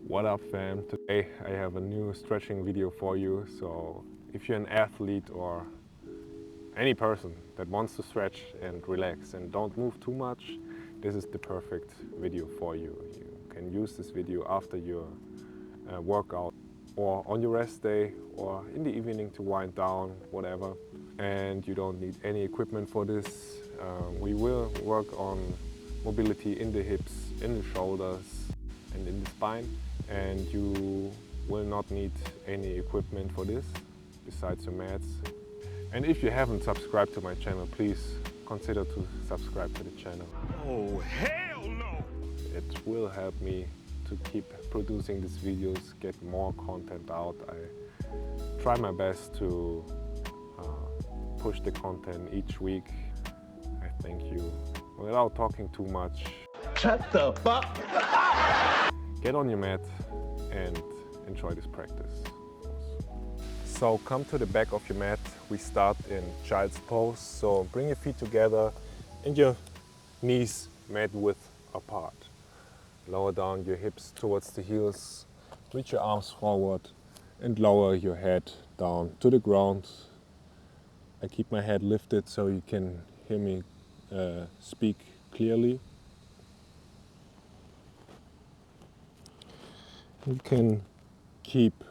What up, fam? Today I have a new stretching video for you. So if you're an athlete or any person that wants to stretch and relax and don't move too much, this is the perfect video for you. You can use this video after your workout or on your rest day or in the evening to wind down, whatever. And you don't need any equipment for this. We will work on mobility in the hips, in the shoulders and in the spine. And you will not need any equipment for this besides your mats. And if you haven't subscribed to my channel, please consider to subscribe to the channel. Oh, hell no! It will help me to keep producing these videos, get more content out. I try my best to push the content each week. I thank you. Without talking too much, Shut the fuck! get on your mat and enjoy this practice. So come to the back of your mat. We start in child's pose. So bring your feet together and your knees mat width apart. Lower down your hips towards the heels. Reach your arms forward and lower your head down to the ground. I keep my head lifted so you can hear me speak clearly. You can keep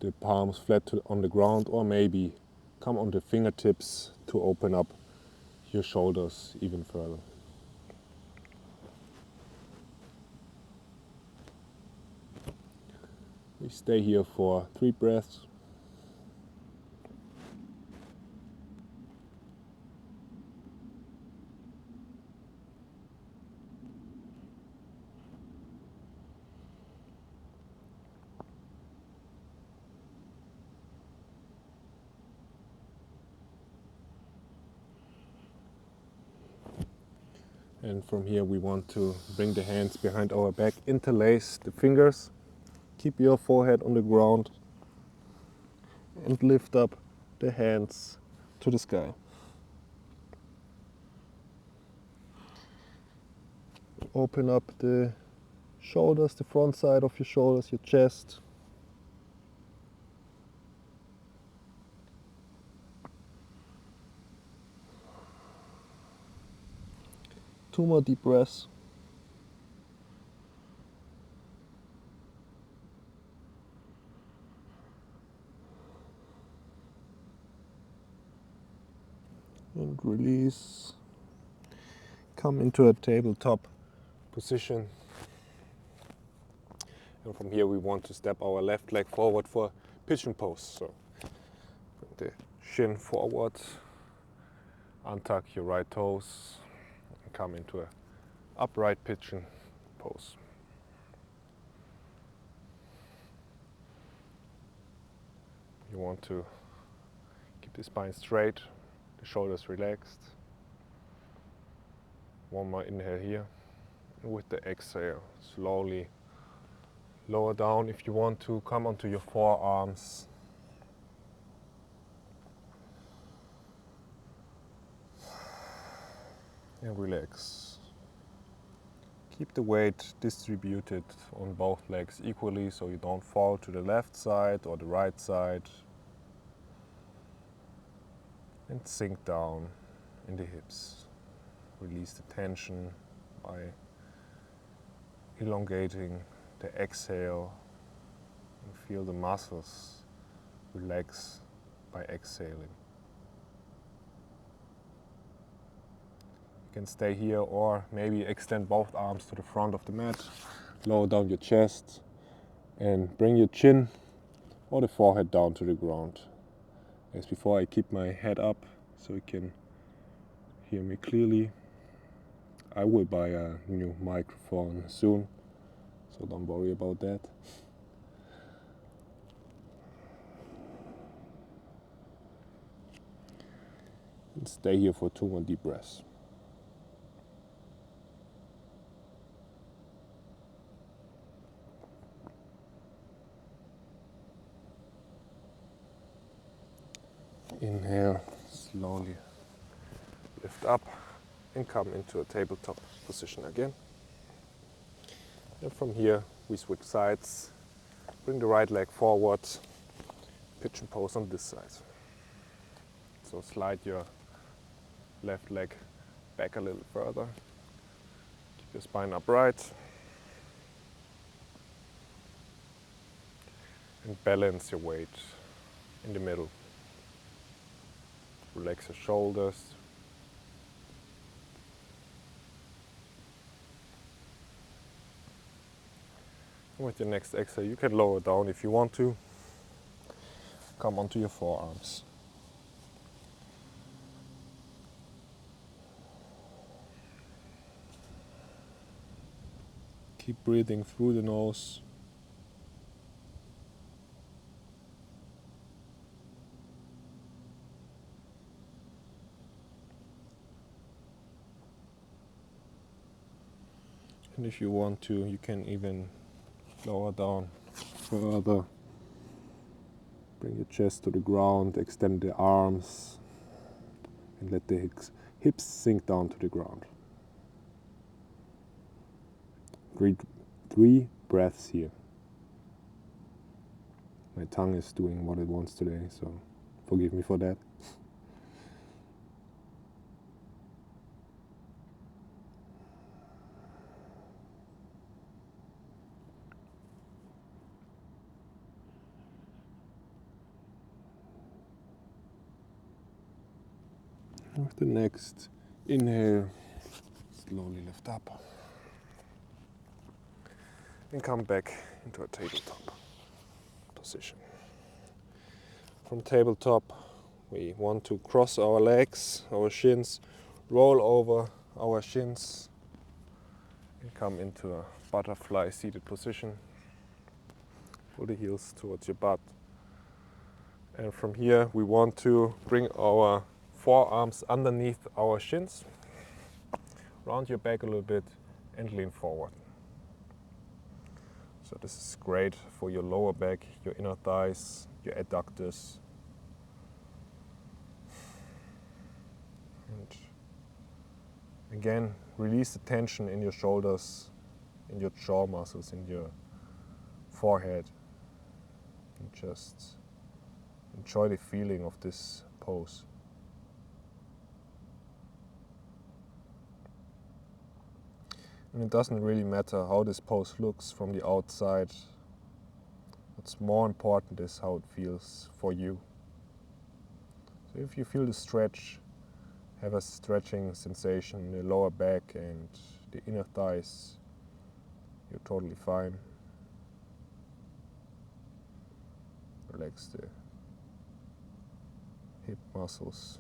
the palms flat on the ground or maybe come on the fingertips to open up your shoulders even further. We stay here for 3 breaths. And from here we want to bring the hands behind our back, interlace the fingers, keep your forehead on the ground and lift up the hands to the sky. Open up the shoulders, the front side of your shoulders, your chest. Two more deep breaths. And release. Come into a tabletop position. And from here we want to step our left leg forward for pigeon pose. So bring the shin forward, untuck your right toes, and come into a upright pigeon pose. You want to keep the spine straight, the shoulders relaxed. One more inhale here. And with the exhale, slowly lower down. If you want to, come onto your forearms. And relax. Keep the weight distributed on both legs equally so you don't fall to the left side or the right side. And sink down in the hips. Release the tension by elongating the exhale and feel the muscles relax by exhaling. You can stay here or maybe extend both arms to the front of the mat, lower down your chest and bring your chin or the forehead down to the ground. As before, I keep my head up so you can hear me clearly. I will buy a new microphone soon, so don't worry about that. And stay here for 2 more deep breaths. Inhale, slowly lift up and come into a tabletop position again. And from here We switch sides. Bring the right leg forward. Pigeon pose on this side. So slide your left leg back a little further. Keep your spine upright. And balance your weight in the middle. Relax your shoulders. With your next exhale, you can lower down if you want to. Come onto your forearms. Keep breathing through the nose. And if you want to, you can even lower down further. Bring your chest to the ground, extend the arms, and let the hips sink down to the ground. Three breaths here. My tongue is doing what it wants today, so forgive me for that. With the next inhale, slowly lift up and come back into a tabletop position. From tabletop, we want to cross our legs, our shins, roll over our shins and come into a butterfly seated position. Pull the heels towards your butt. And from here, we want to bring our forearms underneath our shins. Round your back a little bit and lean forward. So this is great for your lower back, your inner thighs, your adductors. And again, release the tension in your shoulders, in your jaw muscles, in your forehead. And just enjoy the feeling of this pose. And it doesn't really matter how this pose looks from the outside. What's more important is how it feels for you. So if you feel the stretch, have a stretching sensation in the lower back and the inner thighs, you're totally fine. Relax the hip muscles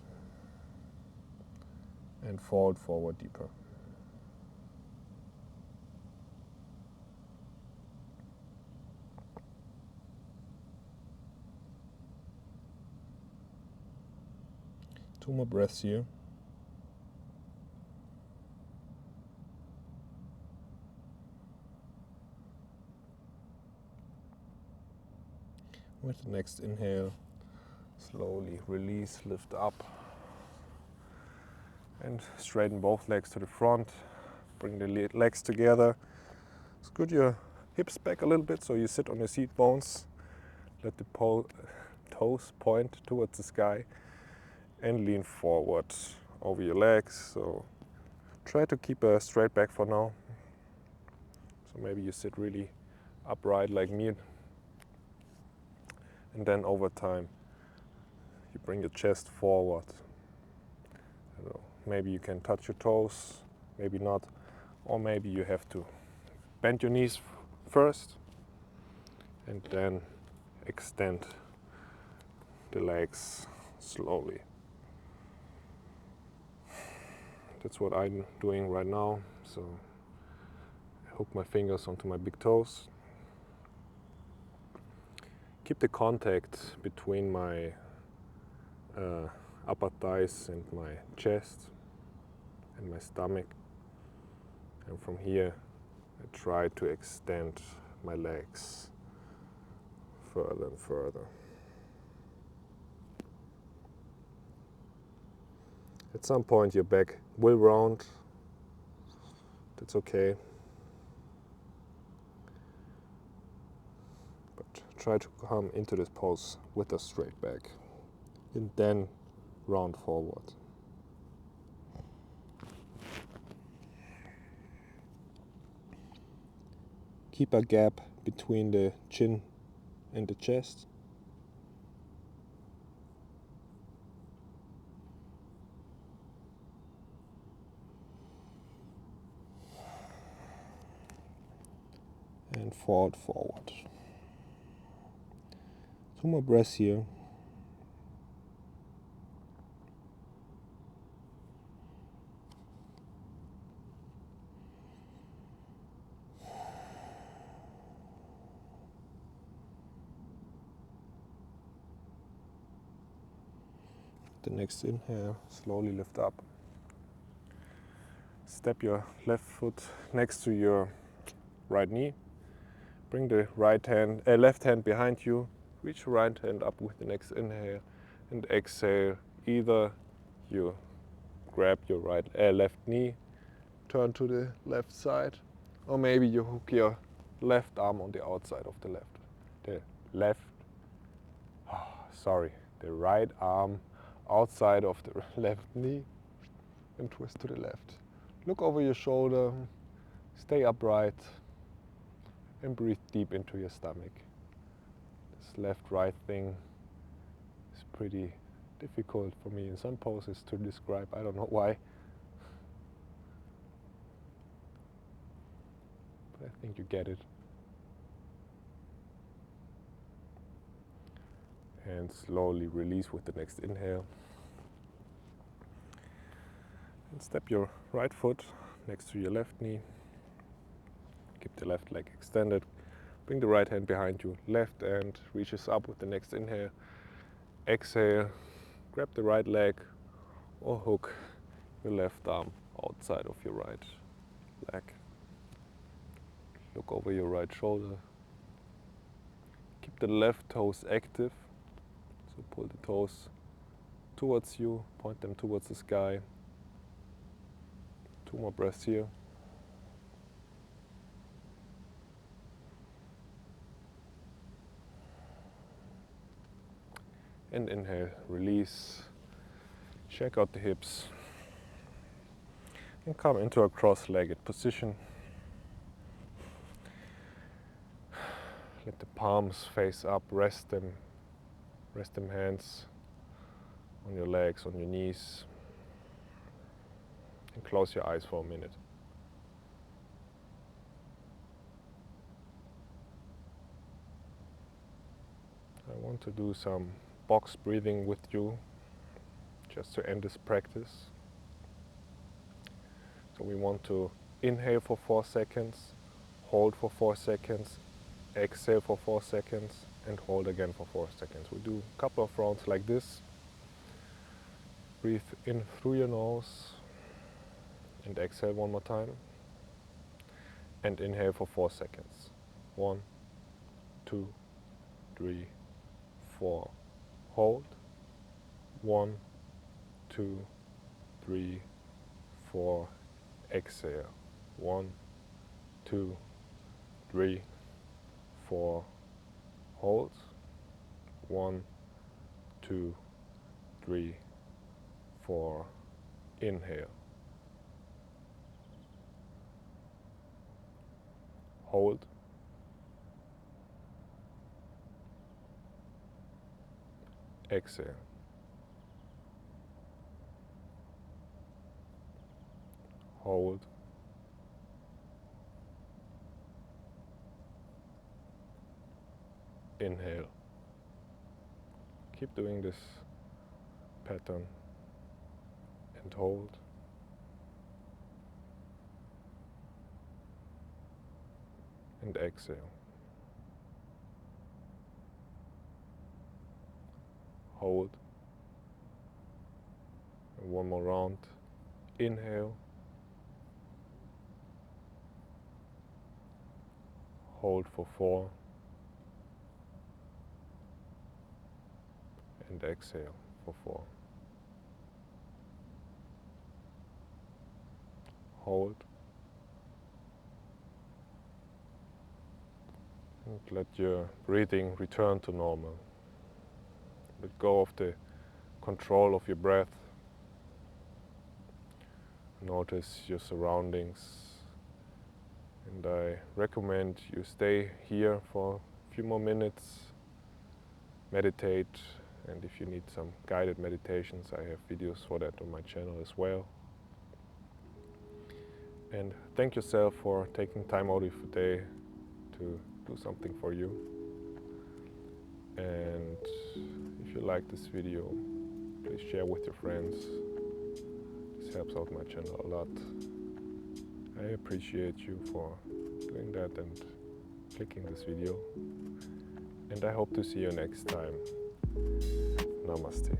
and fold forward deeper. Two more breaths here. With the next inhale, slowly release, lift up. And straighten both legs to the front. Bring the legs together. Scoot your hips back a little bit so you sit on your seat bones. Let the toes point towards the sky. And lean forward over your legs. So try to keep a straight back for now. So maybe you sit really upright like me. And then over time, you bring your chest forward. So maybe you can touch your toes, maybe not. Or maybe you have to bend your knees first and then extend the legs slowly. That's what I'm doing right now. So I hook my fingers onto my big toes. Keep the contact between my upper thighs and my chest and my stomach. And from here, I try to extend my legs further and further. At some point, your back will round. That's okay. try to come into this pose with a straight back and then round forward. Keep a gap between the chin and the chest. And forward. 2 more breaths here. The next inhale, slowly lift up. Step your left foot next to your right knee. Bring the left hand behind you. Reach your right hand up with the next inhale and exhale. Either you grab your left knee, turn to the left side, or maybe you hook your left arm on the outside of the right arm outside of the left knee and twist to the left. Look over your shoulder, stay upright, and breathe deep into your stomach. This left-right thing is pretty difficult for me in some poses to describe. I don't know why. But I think you get it. And slowly release with the next inhale. And step your right foot next to your left knee. Keep the left leg extended. Bring the right hand behind you. Left hand reaches up with the next inhale. Exhale. Grab the right leg or hook your left arm outside of your right leg. Look over your right shoulder. Keep the left toes active. So pull the toes towards you, point them towards the sky. 2 more breaths here. And inhale, release. Check out the hips. And come into a cross-legged position. Let the palms face up, rest them hands on your legs, on your knees. And close your eyes for a minute. I want to do some box breathing with you, just to end this practice. So we want to inhale for 4 seconds, hold for 4 seconds, exhale for 4 seconds, and hold again for 4 seconds. We do a couple of rounds like this. Breathe in through your nose and exhale 1 more time. And inhale for 4 seconds. 1, 2, 3, 4. Hold. 1, 2, 3, 4. Exhale. 1, 2, 3, 4. Hold. 1, 2, 3, 4. Inhale. Hold. Exhale. Hold. Inhale. Keep doing this pattern and hold. And exhale. Hold. And 1 more round. Inhale. Hold for 4. And exhale for 4. Hold. And let your breathing return to normal. Let go of the control of your breath. Notice your surroundings. And I recommend you stay here for a few more minutes, meditate, and if you need some guided meditations, I have videos for that on my channel as well. And thank yourself for taking time out of your day to do something for you. And if you like this video, please share with your friends. This helps out my channel a lot. I appreciate you for doing that and clicking this video. And I hope to see you next time. Namaste.